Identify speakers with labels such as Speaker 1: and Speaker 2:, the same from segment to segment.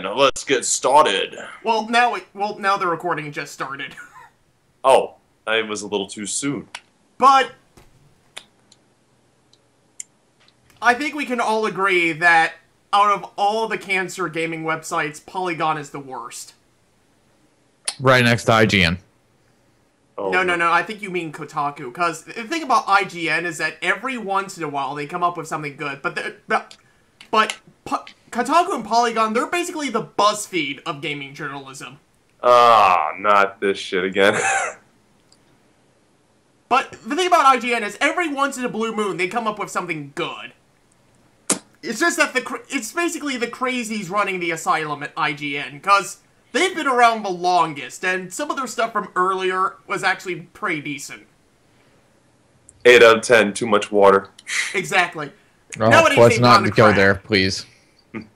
Speaker 1: then, let's get started.
Speaker 2: Well, now the recording just started.
Speaker 1: Oh, I was a little too soon.
Speaker 2: But I think we can all agree that out of all the cancer gaming websites, Polygon is the worst.
Speaker 3: Right next to IGN.
Speaker 1: Oh.
Speaker 2: No, I think you mean Kotaku. Because the thing about IGN is that every once in a while they come up with something good. But Kotaku and Polygon, they're basically the BuzzFeed of gaming journalism.
Speaker 1: Ah, not this shit again.
Speaker 2: But the thing about IGN is every once in a blue moon they come up with something good. It's just that it's basically the crazies running the asylum at IGN, because they've been around the longest, and some of their stuff from earlier was actually pretty decent.
Speaker 1: 8 out of 10, too much water.
Speaker 2: Exactly.
Speaker 3: Oh,
Speaker 2: Nowadays
Speaker 3: let's
Speaker 2: they've
Speaker 3: not
Speaker 2: gone to
Speaker 3: go
Speaker 2: crap.
Speaker 3: there, please.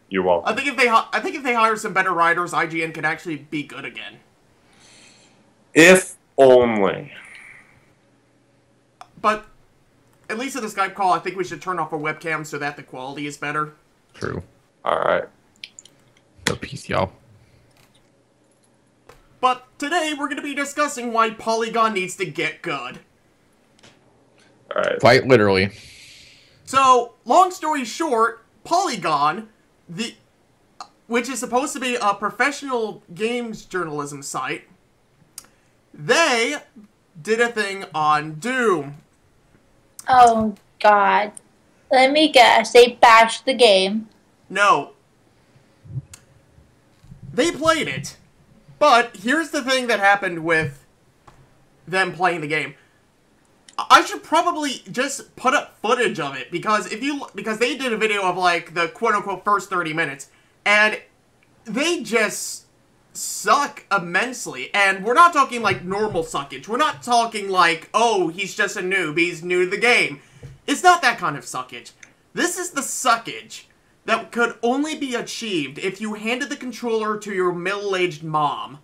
Speaker 1: You're welcome.
Speaker 2: I think if they hire some better writers, IGN could actually be good again.
Speaker 1: If only.
Speaker 2: But at least in the Skype call, I think we should turn off our webcam so that the quality is better.
Speaker 3: True.
Speaker 1: Alright.
Speaker 3: So peace, y'all.
Speaker 2: But today we're going to be discussing why Polygon needs to get good.
Speaker 1: Alright.
Speaker 3: Quite literally.
Speaker 2: So, long story short, Polygon, which is supposed to be a professional games journalism site, they did a thing on Doom.
Speaker 4: Oh, God. Let me guess. They bashed the game.
Speaker 2: No. They played it. But here's the thing that happened with them playing the game. I should probably just put up footage of it, because they did a video of, like, the quote-unquote first 30 minutes, and they just suck immensely. And we're not talking, like, normal suckage. We're not talking like, oh, he's just a noob, he's new to the game. It's not that kind of suckage. This is the suckage that could only be achieved if you handed the controller to your middle-aged mom.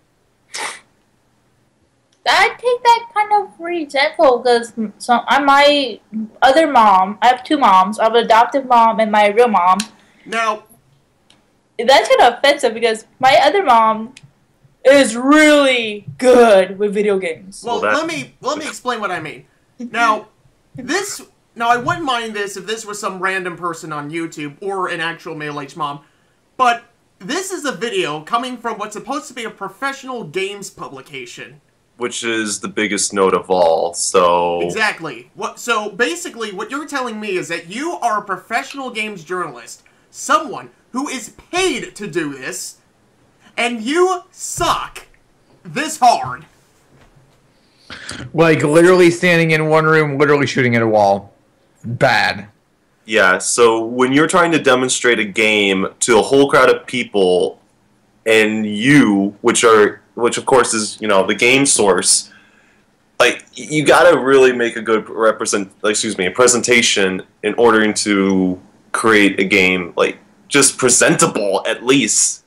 Speaker 4: I take that kind of resentful because my other mom, I have two moms. I have an adoptive mom and my real mom.
Speaker 2: Now,
Speaker 4: that's kind of offensive because my other mom is really good with video games.
Speaker 2: well, let me explain what I mean. Now, I wouldn't mind this if this was some random person on YouTube or an actual middle-aged mom, but this is a video coming from what's supposed to be a professional games publication.
Speaker 1: Which is the biggest note of all, so...
Speaker 2: Exactly. So, basically, what you're telling me is that you are a professional games journalist, someone who is paid to do this, and you suck this hard.
Speaker 3: Like, literally standing in one room, literally shooting at a wall. Bad.
Speaker 1: Yeah, so when you're trying to demonstrate a game to a whole crowd of people, and you, which of course is, you know, the game source, like, you gotta really make a good a presentation in order to create a game, like, just presentable, at least.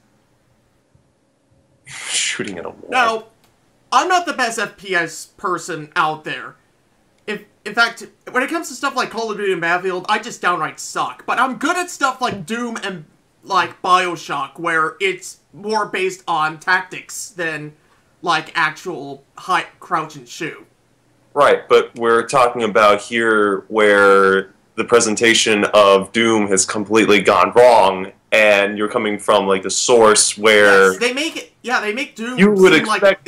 Speaker 1: Shooting at a wall.
Speaker 2: Now, I'm not the best FPS person out there. In fact, when it comes to stuff like Call of Duty and Battlefield, I just downright suck. But I'm good at stuff like Doom and, like, Bioshock, where it's more based on tactics than, like, actual high crouch and shoot.
Speaker 1: Right, but we're talking about here where the presentation of Doom has completely gone wrong, and you're coming from, like, the source where...
Speaker 2: Yes, they make Doom
Speaker 1: You would
Speaker 2: seem like...
Speaker 1: expect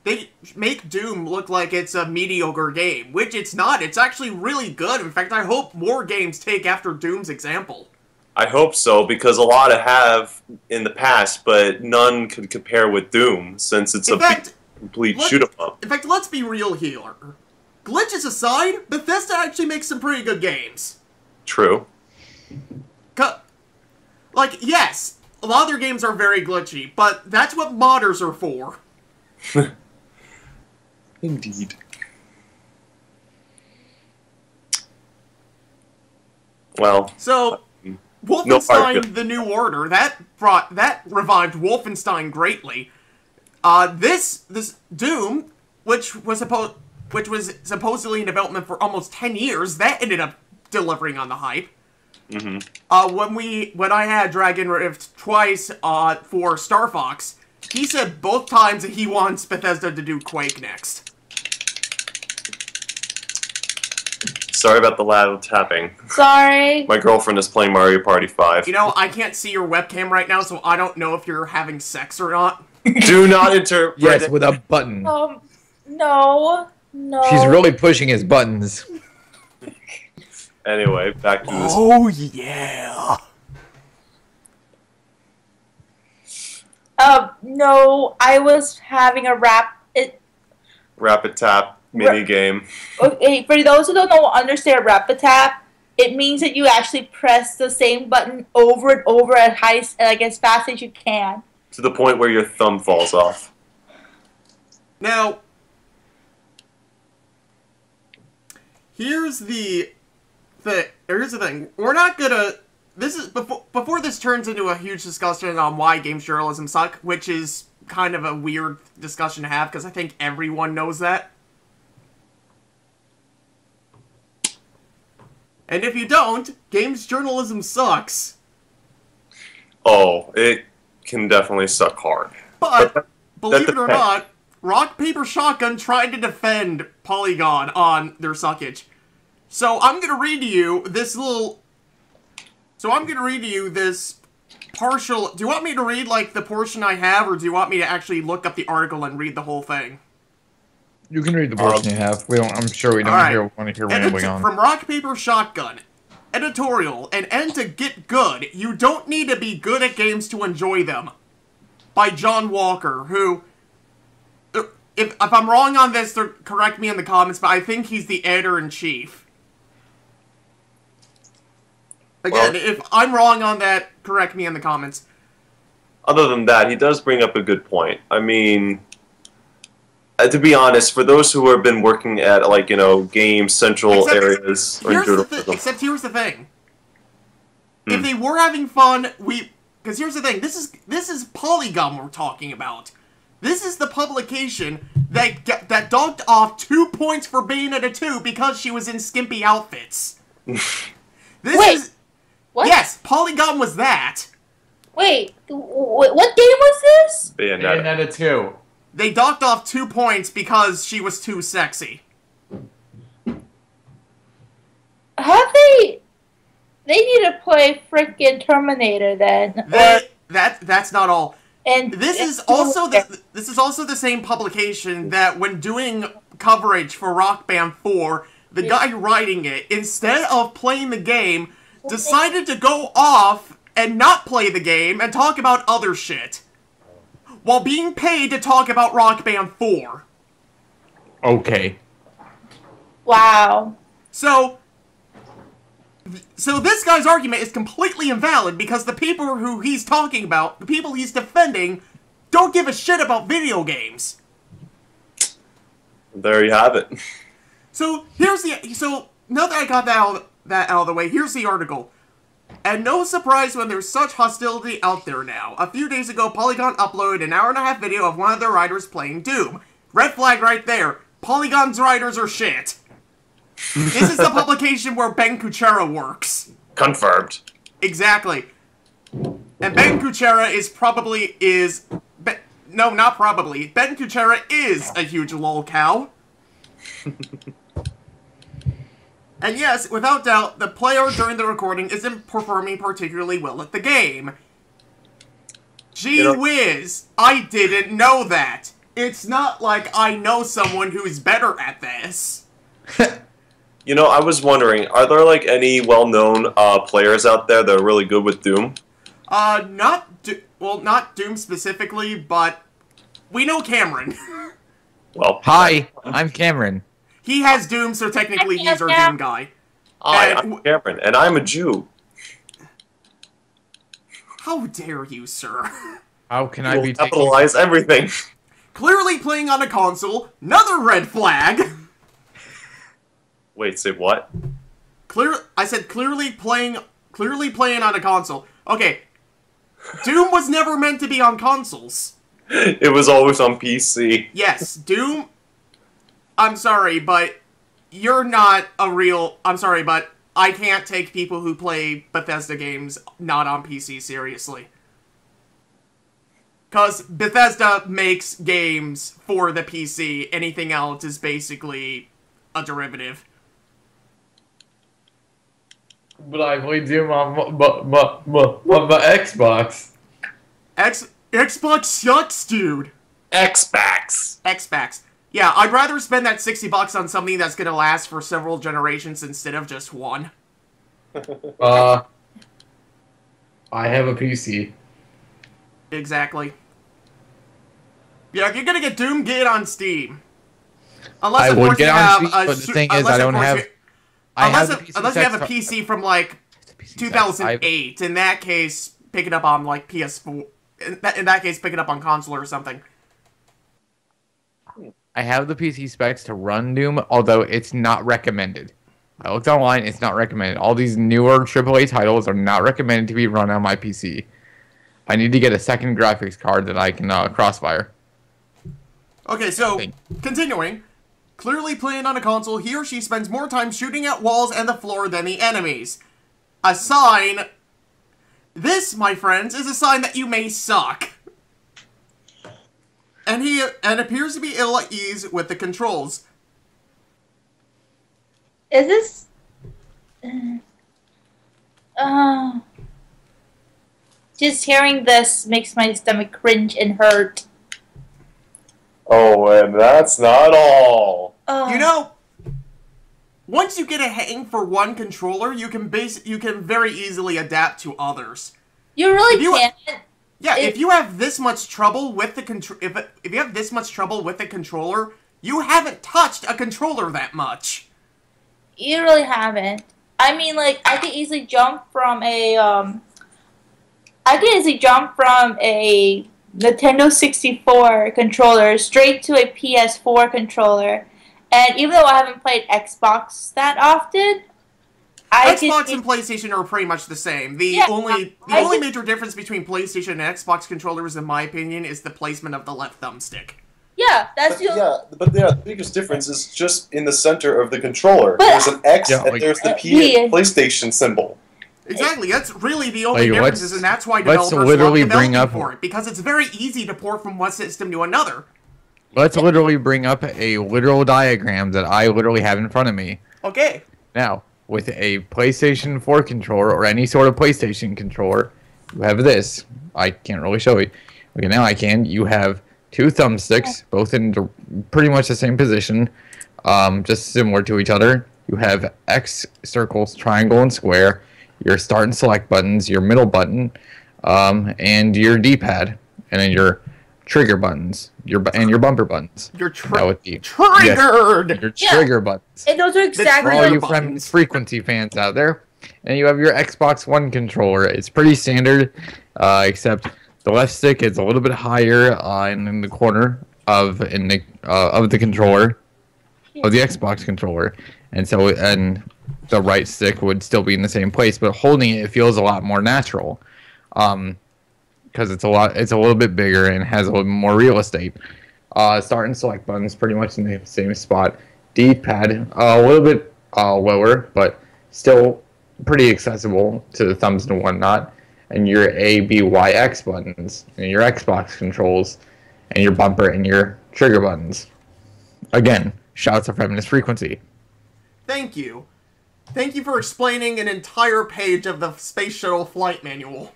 Speaker 2: They make Doom look like it's a mediocre game, which it's not. It's actually really good. In fact, I hope more games take after Doom's example.
Speaker 1: I hope so, because a lot have in the past, but none could compare with Doom, since it's complete shoot-em-up.
Speaker 2: In fact, let's be real here. Glitches aside, Bethesda actually makes some pretty good games.
Speaker 1: True.
Speaker 2: Like, yes, a lot of their games are very glitchy, but that's what modders are for.
Speaker 1: Indeed. Well...
Speaker 2: So, Wolfenstein: The New Order, that revived Wolfenstein greatly. This Doom, which was supposedly in development for almost 10 years, that ended up delivering on the hype. When I had Dragon Rift twice for Star Fox, he said both times that he wants Bethesda to do Quake next.
Speaker 1: Sorry about the loud tapping.
Speaker 4: Sorry.
Speaker 1: My girlfriend is playing Mario Party 5.
Speaker 2: You know, I can't see your webcam right now, so I don't know if you're having sex or not.
Speaker 1: Do not interpret.
Speaker 3: Yes, with a button.
Speaker 4: No.
Speaker 3: She's really pushing his buttons.
Speaker 1: Anyway, back to this.
Speaker 2: Oh, yeah.
Speaker 4: No, I was having a
Speaker 1: Rapid tap mini game.
Speaker 4: Okay, for those who don't understand rapid tap, it means that you actually press the same button over and over as fast as you can.
Speaker 1: To the point where your thumb falls off.
Speaker 2: Now, here's the thing. We're not gonna. This is before this turns into a huge discussion on why games journalism suck, which is kind of a weird discussion to have because I think everyone knows that. And if you don't, games journalism sucks.
Speaker 1: Oh, it can definitely suck hard.
Speaker 2: But believe it or not, Rock Paper Shotgun tried to defend Polygon on their suckage. So I'm gonna read to you this partial. Do you want me to read like the portion I have, or do you want me to actually look up the article and read the whole thing?
Speaker 3: You can read the portion you have. I'm sure we don't want to hear rambling on.
Speaker 2: From Rock Paper Shotgun. Editorial, an end to Get Good. You don't need to be good at games to enjoy them. By John Walker, who, if I'm wrong on this, correct me in the comments, but I think he's the editor-in-chief. Again, if I'm wrong on that, correct me in the comments.
Speaker 1: Other than that, he does bring up a good point. I mean, to be honest, for those who have been working at, like, game central areas...
Speaker 2: Except here's the thing. If they were having fun, because here's the thing, this is Polygon we're talking about. This is the publication that docked off 2 points for Bayonetta 2 because she was in skimpy outfits.
Speaker 4: What?
Speaker 2: Yes, Polygon was that.
Speaker 4: Wait, what game was this?
Speaker 3: Bayonetta 2.
Speaker 2: They docked off 2 points because she was too sexy.
Speaker 4: Have they... They need to play frickin' Terminator then.
Speaker 2: That's not all.
Speaker 4: And
Speaker 2: this is also the same publication that when doing coverage for Rock Band 4, the guy writing it, instead of playing the game, decided to go off and not play the game and talk about other shit. While being paid to talk about Rock Band 4.
Speaker 3: Okay.
Speaker 4: Wow.
Speaker 2: So this guy's argument is completely invalid because the people who he's talking about, the people he's defending, don't give a shit about video games.
Speaker 1: There you have it.
Speaker 2: So now that I got that out of the way, here's the article. And no surprise when there's such hostility out there now. A few days ago, Polygon uploaded an hour-and-a-half video of one of their writers playing Doom. Red flag right there. Polygon's writers are shit. This is the publication where Ben Kuchera works.
Speaker 1: Confirmed.
Speaker 2: Exactly. And Ben Kuchera not probably. Ben Kuchera is a huge lol cow. And yes, without doubt, the player during the recording isn't performing particularly well at the game. Gee whiz, I didn't know that. It's not like I know someone who's better at this.
Speaker 1: I was wondering, are there, like, any well-known players out there that are really good with Doom?
Speaker 2: Not Doom specifically, but we know Cameron.
Speaker 1: Well,
Speaker 3: hi, I'm Cameron.
Speaker 2: He has Doom, so technically he's our Doom guy.
Speaker 1: I'm Cameron, and I'm a Jew.
Speaker 2: How dare you, sir?
Speaker 3: How can I be
Speaker 1: capitalize everything?
Speaker 2: Clearly playing on a console, another red flag.
Speaker 1: Wait, say what?
Speaker 2: I said clearly playing on a console. Okay. Doom was never meant to be on consoles.
Speaker 1: It was always on PC.
Speaker 2: Yes, Doom... I'm sorry, but you're not a real... I'm sorry, but I can't take people who play Bethesda games not on PC seriously. Because Bethesda makes games for the PC. Anything else is basically a derivative.
Speaker 3: But I play Doom on my Xbox.
Speaker 2: Xbox sucks, dude. Xbox. Yeah, I'd rather spend that $60 on something that's gonna last for several generations instead of just one.
Speaker 3: I have a PC.
Speaker 2: Exactly. Yeah, if you're gonna get Doom, get it on Steam. Unless,
Speaker 3: I
Speaker 2: of
Speaker 3: would
Speaker 2: course,
Speaker 3: get
Speaker 2: you
Speaker 3: on
Speaker 2: have
Speaker 3: Steam, but the thing is, I don't have.
Speaker 2: Unless you have a PC from like 2008. In that case, pick it up on like PS4. In that case, pick it up on console or something.
Speaker 3: I have the PC specs to run Doom, although it's not recommended. I looked online; it's not recommended. All these newer AAA titles are not recommended to be run on my PC. I need to get a second graphics card that I can crossfire.
Speaker 2: Okay, so, continuing. Clearly playing on a console, he or she spends more time shooting at walls and the floor than the enemies. A sign... This, my friends, is a sign that you may suck. And he appears to be ill at ease with the controls.
Speaker 4: Is this... Just hearing this makes my stomach cringe and hurt.
Speaker 1: Oh, and that's not all.
Speaker 2: You know, once you get a hang for one controller, you can very easily adapt to others.
Speaker 4: You really can't.
Speaker 2: Yeah, if you have this much trouble with the if you have this much trouble with the controller, you haven't touched a controller that much.
Speaker 4: You really haven't. I mean, like, I could easily jump from a Nintendo 64 controller straight to a PS4 controller. And even though I haven't played Xbox that often,
Speaker 2: Xbox and PlayStation are pretty much the same. The only major difference between PlayStation and Xbox controllers, in my opinion, is the placement of the left thumbstick.
Speaker 4: Yeah, that's
Speaker 1: the biggest difference is just in the center of the controller.
Speaker 4: But,
Speaker 1: there's an X and there's the PlayStation symbol.
Speaker 2: Exactly, that's really the only difference, and that's why developers
Speaker 3: literally
Speaker 2: love
Speaker 3: bring
Speaker 2: developing for it, because it's very easy to port from one system to another.
Speaker 3: Let's literally bring up a literal diagram that I literally have in front of me.
Speaker 2: Okay.
Speaker 3: Now, with a PlayStation 4 controller or any sort of PlayStation controller, you have this. I can't really show you. Okay, now I can. You have two thumbsticks, both in pretty much the same position, just similar to each other. You have X, circles, triangle, and square. Your start and select buttons, your middle button, and your D-pad, and then your trigger buttons, your bumper buttons.
Speaker 2: Your
Speaker 3: triggered.
Speaker 2: Yes,
Speaker 3: your trigger buttons.
Speaker 4: And those are exactly
Speaker 3: for all you Friends Frequency fans out there. And you have your Xbox One controller. It's pretty standard, except the left stick is a little bit higher in the corner of the controller, of the Xbox controller, and the right stick would still be in the same place, but holding it feels a lot more natural, because it's a little bit bigger and has a little more real estate. Start and select buttons pretty much in the same spot. D-pad a little bit lower, but still pretty accessible to the thumbs and whatnot. And your A, B, Y, X buttons, and your Xbox controls, and your bumper and your trigger buttons. Again, shouts of Feminist Frequency.
Speaker 2: Thank you. Thank you for explaining an entire page of the Space Shuttle Flight Manual.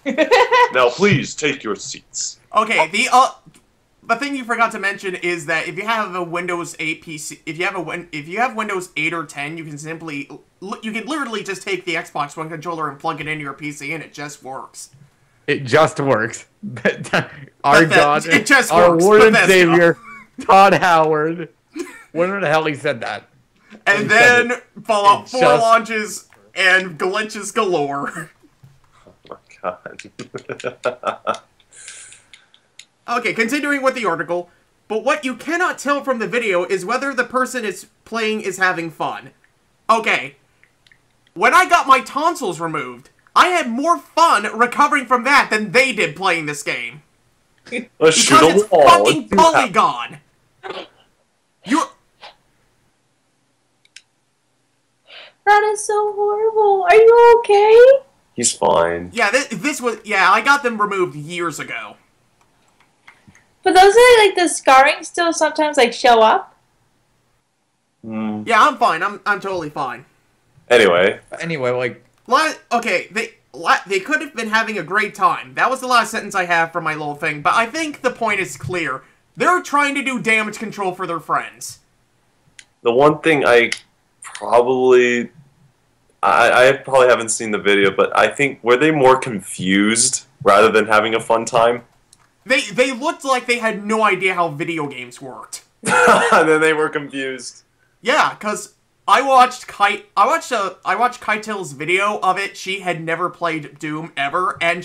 Speaker 1: Now, please take your seats.
Speaker 2: Okay, the thing you forgot to mention is that if you have a Windows 8 PC, if you have Windows 8 or 10, you can literally just take the Xbox One controller and plug it into your PC, and it just works.
Speaker 3: It just works. Our God,
Speaker 2: it just
Speaker 3: our
Speaker 2: works.
Speaker 3: Lord and Savior, Todd Howard. Wonder the hell he said that.
Speaker 2: And then Fallout 4 launches and glitches galore.
Speaker 1: Oh my God.
Speaker 2: Okay, continuing with the article. But what you cannot tell from the video is whether the person is playing is having fun. Okay. When I got my tonsils removed, I had more fun recovering from that than they did playing this game.
Speaker 1: Let's shoot a
Speaker 2: it's
Speaker 1: wall.
Speaker 2: fucking Polygon.
Speaker 4: That is so horrible. Are you okay?
Speaker 1: He's fine.
Speaker 2: Yeah, this was... Yeah, I got them removed years ago.
Speaker 4: But doesn't, like, the scarring still sometimes, like, show up?
Speaker 2: Yeah, I'm fine. I'm totally fine.
Speaker 1: Anyway,
Speaker 3: like...
Speaker 2: Okay, they could have been having a great time. That was the last sentence I have for my little thing, but I think the point is clear. They're trying to do damage control for their friends.
Speaker 1: the one thing I probably haven't seen the video, but I think, were they more confused rather than having a fun time?
Speaker 2: They looked like they had no idea how video games worked.
Speaker 1: And then they were confused.
Speaker 2: Yeah, because I watched Kaitel's video of it. She had never played Doom ever, and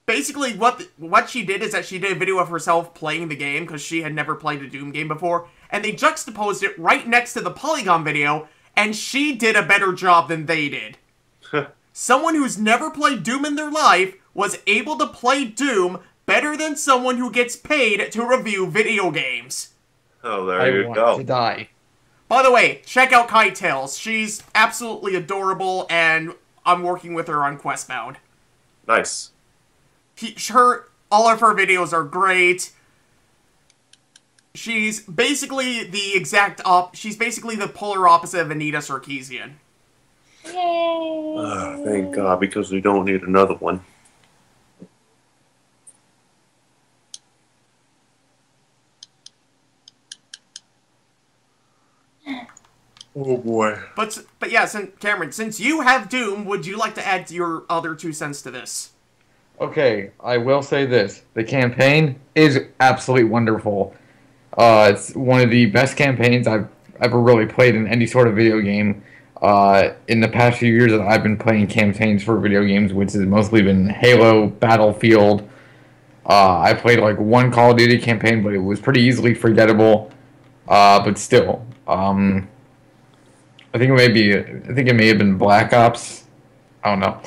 Speaker 2: basically what she did is that she did a video of herself playing the game because she had never played a Doom game before, and they juxtaposed it right next to the Polygon video, and she did a better job than they did. Someone who's never played Doom in their life was able to play Doom better than someone who gets paid to review video games.
Speaker 1: Oh, there you go.
Speaker 3: I want to die.
Speaker 2: By the way, check out Kaitel. She's absolutely adorable, and I'm working with her on Questbound.
Speaker 1: Nice.
Speaker 2: All of her videos are great. She's basically she's basically the polar opposite of Anita Sarkeesian.
Speaker 4: Yay!
Speaker 1: Thank God, because we don't need another one. Oh boy.
Speaker 2: But yeah, Cameron, since you have Doom, would you like to add your other 2 cents to this?
Speaker 3: Okay, I will say this. The campaign is absolutely wonderful. It's one of the best campaigns I've ever really played in any sort of video game. In the past few years that I've been playing campaigns for video games, which has mostly been Halo, Battlefield. I played like one Call of Duty campaign, but it was pretty easily forgettable. But still, I think it may have been Black Ops. I don't know.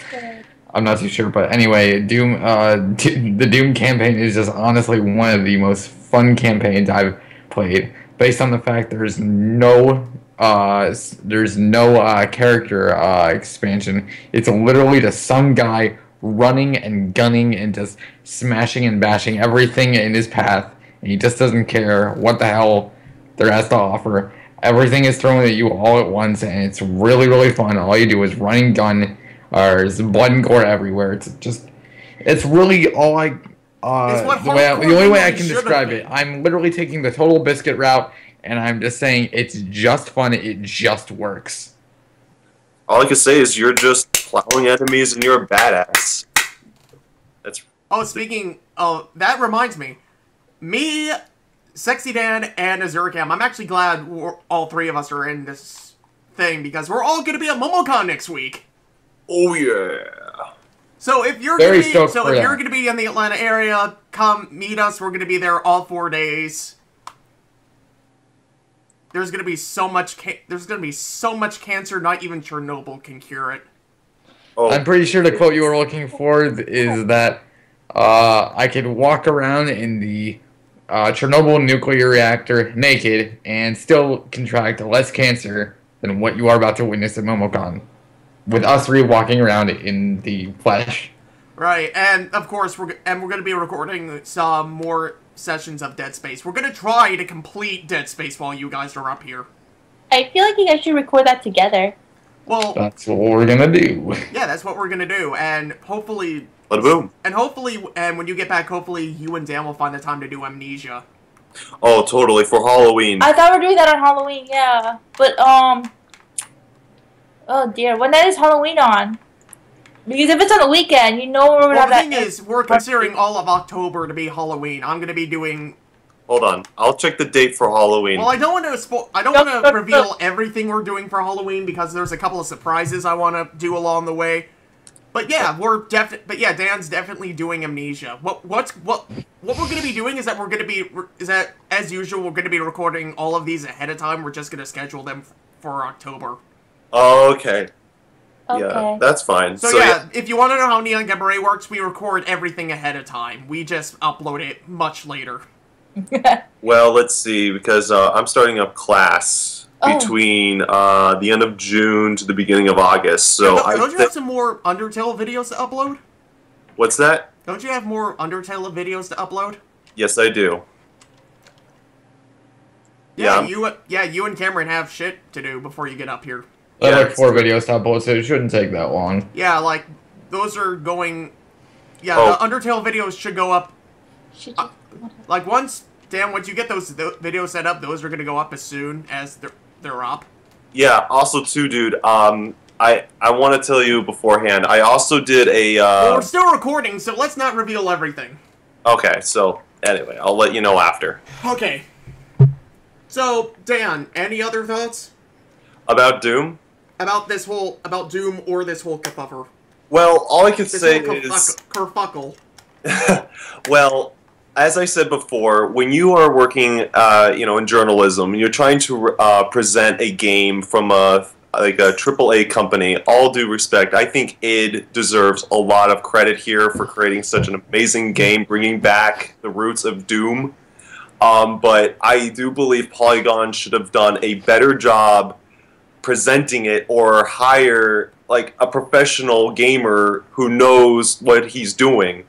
Speaker 3: I'm not too sure, but anyway, Doom. The Doom campaign is just honestly one of the most fun campaigns I've played. Based on the fact there's no character expansion. It's literally just some guy running and gunning and just smashing and bashing everything in his path, and he just doesn't care what the hell there has to offer. Everything is thrown at you all at once, and it's really, really fun. All you do is run and gun. There's blood and gore everywhere. It's really all I. The only way I can describe it, I'm literally taking the total biscuit route, and I'm just saying it's just fun. It just works.
Speaker 1: All I can say is you're just plowing enemies, and you're a badass.
Speaker 2: Speaking of that, reminds me, Sexy Dan, and Azuricam. I'm actually glad all 3 of us are in this thing because we're all going to be at MomoCon next week.
Speaker 1: Oh yeah.
Speaker 2: So if you're going to be in the Atlanta area, come meet us. We're going to be there all 4 days. There's going to be so much cancer, not even Chernobyl can cure it.
Speaker 3: Oh. I'm pretty sure the quote you were looking for is that I could walk around in the Chernobyl nuclear reactor naked and still contract less cancer than what you are about to witness at MomoCon, with us 3 walking around in the flesh.
Speaker 2: Right, and of course we're going to be recording some more sessions of Dead Space. We're going to try to complete Dead Space while you guys are up here.
Speaker 4: I feel like you guys should record that together.
Speaker 2: Well,
Speaker 3: that's what we're gonna do.
Speaker 2: Yeah, that's what we're gonna do, and hopefully.
Speaker 1: Bada boom.
Speaker 2: And when you get back, hopefully you and Dan will find the time to do Amnesia.
Speaker 1: Oh, totally, for Halloween.
Speaker 4: I thought we were doing that on Halloween, yeah. But, oh dear, when that is Halloween on? Because if it's on the weekend, you know we're gonna have that.
Speaker 2: The thing is, we're considering all of October to be Halloween. I'm gonna be doing...
Speaker 1: Hold on, I'll check the date for Halloween.
Speaker 2: Well, I don't want to reveal everything we're doing for Halloween because there's a couple of surprises I want to do along the way. But yeah, Dan's definitely doing Amnesia. What we're going to be doing is that as usual we're going to be recording all of these ahead of time. We're just going to schedule them for October.
Speaker 1: Oh, okay. Yeah, that's fine.
Speaker 2: So yeah, if you want to know how Neon Cabaret works, we record everything ahead of time. We just upload it much later.
Speaker 1: Well, let's see, because I'm starting up class between the end of June to the beginning of August. So
Speaker 2: don't you have some more Undertale videos to upload?
Speaker 1: What's that?
Speaker 2: Don't you have more Undertale videos to upload?
Speaker 1: Yes, I do.
Speaker 2: Yeah, you and Cameron have shit to do before you get up here.
Speaker 3: I have
Speaker 1: Yeah,
Speaker 3: like 4 videos to upload, so it shouldn't take that long.
Speaker 2: Yeah, like, those are going... Yeah,
Speaker 1: Oh.
Speaker 2: the Undertale videos should go up... like, once you get those videos set up, those are going to go up as soon as they're up.
Speaker 1: Yeah, also too, dude, I want to tell you beforehand, I also did a...
Speaker 2: Well, we're still recording, so let's not reveal everything.
Speaker 1: Okay, so, anyway, I'll let you know after.
Speaker 2: Okay. So, Dan, any other thoughts?
Speaker 1: About Doom?
Speaker 2: About Doom or this whole kerfuffle?
Speaker 1: Well, all I can
Speaker 2: This
Speaker 1: say
Speaker 2: whole
Speaker 1: is...
Speaker 2: kerfuckle.
Speaker 1: Well, as I said before, when you are working, in journalism, and you're trying to present a game from a AAA company, all due respect, I think id deserves a lot of credit here for creating such an amazing game, bringing back the roots of Doom. But I do believe Polygon should have done a better job presenting it, or hire like a professional gamer who knows what he's doing.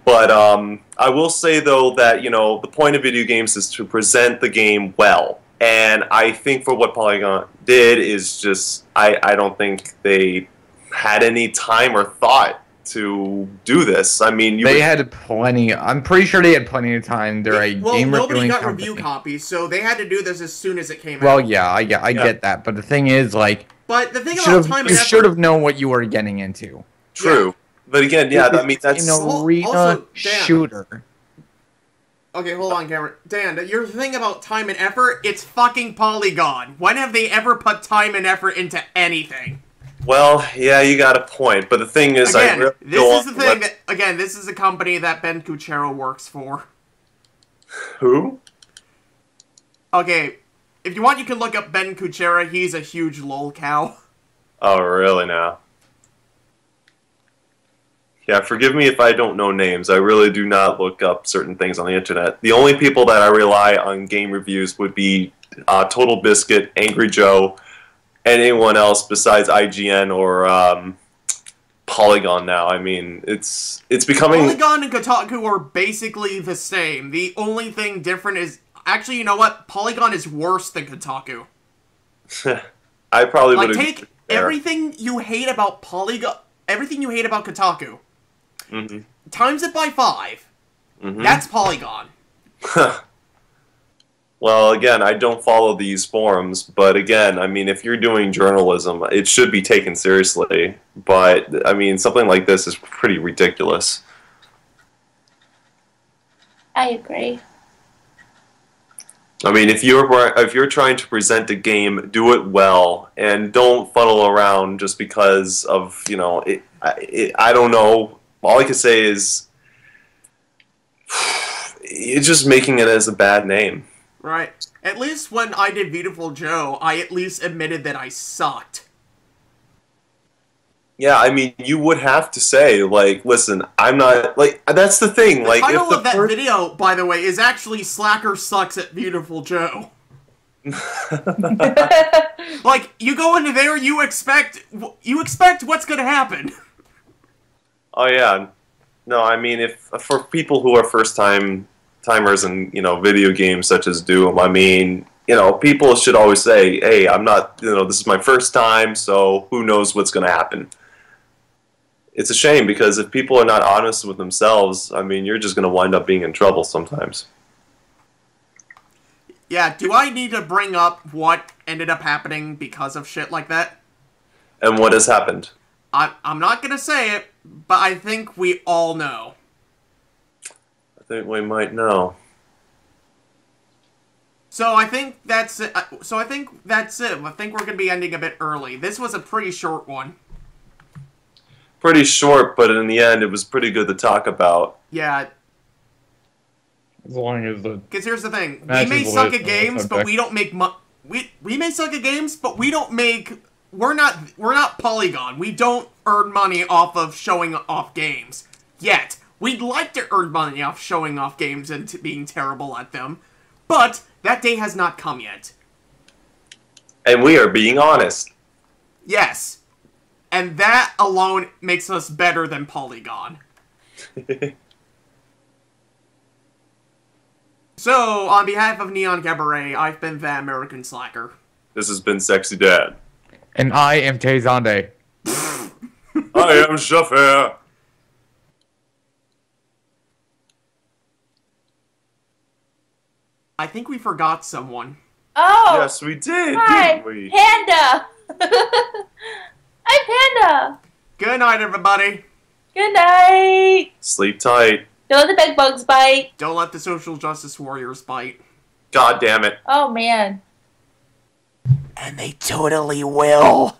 Speaker 1: But I will say though that the point of video games is to present the game well, and I think for what Polygon did is just I don't think they had any time or thought to do this. I mean,
Speaker 3: They had plenty. I'm pretty sure they had plenty of time. They're a
Speaker 2: Well,
Speaker 3: game
Speaker 2: nobody
Speaker 3: reviewing
Speaker 2: got
Speaker 3: company.
Speaker 2: review copies, so they had to do this as soon as it came
Speaker 3: Well,
Speaker 2: out.
Speaker 3: yeah, I get that, but the thing is, like,
Speaker 2: But the thing about time and
Speaker 3: you
Speaker 2: effort...
Speaker 3: should have known what you were getting into.
Speaker 1: true. But again, yeah, I mean that's
Speaker 3: An arena
Speaker 2: Also, Dan.
Speaker 3: shooter.
Speaker 2: Okay, hold on, Cameron. Dan, your thing about time and effort, it's fucking Polygon. When have they ever put time and effort into anything?
Speaker 1: well, yeah, you got a point. But the thing is, I
Speaker 2: Again,
Speaker 1: really
Speaker 2: this is the thing that... Again, this is a company that Ben Kuchero works for.
Speaker 1: Who?
Speaker 2: Okay, if you want, you can look up Ben Kuchera. He's a huge lol cow.
Speaker 1: Oh, really now? Yeah, forgive me if I don't know names. I really do not look up certain things on the internet. The only people that I rely on game reviews would be Total Biscuit, Angry Joe, and anyone else besides IGN or Polygon now. I mean, it's becoming...
Speaker 2: Polygon and Kotaku are basically the same. The only thing different is... Actually, you know what? Polygon is worse than Kotaku.
Speaker 1: I probably
Speaker 2: Like,
Speaker 1: would
Speaker 2: take everything you hate about Polygon... Everything you hate about Kotaku.
Speaker 1: Mm-hmm.
Speaker 2: Times it by 5.
Speaker 1: Mm-hmm.
Speaker 2: That's Polygon.
Speaker 1: Well, again, I don't follow these forums, but again, I mean, if you're doing journalism, it should be taken seriously. But, I mean, something like this is pretty ridiculous.
Speaker 4: I agree.
Speaker 1: I mean, if you're trying to present a game, do it well, and don't funnel around just because of, I don't know. All I can say is, it's just making it as a bad name.
Speaker 2: Right. At least when I did Beautiful Joe, I at least admitted that I sucked.
Speaker 1: Yeah, I mean, you would have to say, like, listen, I'm not, like, that's the thing.
Speaker 2: The
Speaker 1: like,
Speaker 2: title
Speaker 1: if the
Speaker 2: of that video, by the way, is actually Slacker Sucks at Beautiful Joe. Like, you go into there, you expect what's gonna happen.
Speaker 1: Oh yeah, no, I mean, if for people who are timers in video games such as Doom, I mean, people should always say, hey, I'm not, this is my first time, so who knows what's going to happen. It's a shame because if people are not honest with themselves, I mean, you're just going to wind up being in trouble sometimes.
Speaker 2: Yeah, do I need to bring up what ended up happening because of shit like that?
Speaker 1: And what has happened?
Speaker 2: I'm not gonna say it, but I think we all know.
Speaker 1: I think we might know.
Speaker 2: So I think that's it. I think we're gonna be ending a bit early. This was a pretty short one.
Speaker 1: Pretty short, but in the end, it was pretty good to talk about.
Speaker 2: Yeah.
Speaker 3: As long as the...
Speaker 2: Because here's the thing. We
Speaker 3: Matches
Speaker 2: may
Speaker 3: the
Speaker 2: suck
Speaker 3: list
Speaker 2: at games,
Speaker 3: on
Speaker 2: but
Speaker 3: subject.
Speaker 2: we don't make we may suck at games, but we don't make... We're not Polygon. We don't earn money off of showing off games. Yet. We'd like to earn money off showing off games and being terrible at them. But that day has not come yet.
Speaker 1: And we are being honest.
Speaker 2: Yes. And that alone makes us better than Polygon. So, on behalf of Neon Cabaret, I've been the American Slacker.
Speaker 1: This has been Sexy Dad.
Speaker 3: And I am Tezande.
Speaker 1: I am Shafir.
Speaker 2: I think we forgot someone.
Speaker 4: Oh!
Speaker 1: Yes, we did,
Speaker 4: Hi,
Speaker 1: didn't we?
Speaker 4: Panda! I'm Panda!
Speaker 2: Good night, everybody.
Speaker 4: Good night!
Speaker 1: Sleep tight.
Speaker 4: Don't let the bed bugs bite.
Speaker 2: Don't let the social justice warriors bite.
Speaker 1: God damn it.
Speaker 4: Oh, man.
Speaker 2: And they totally will.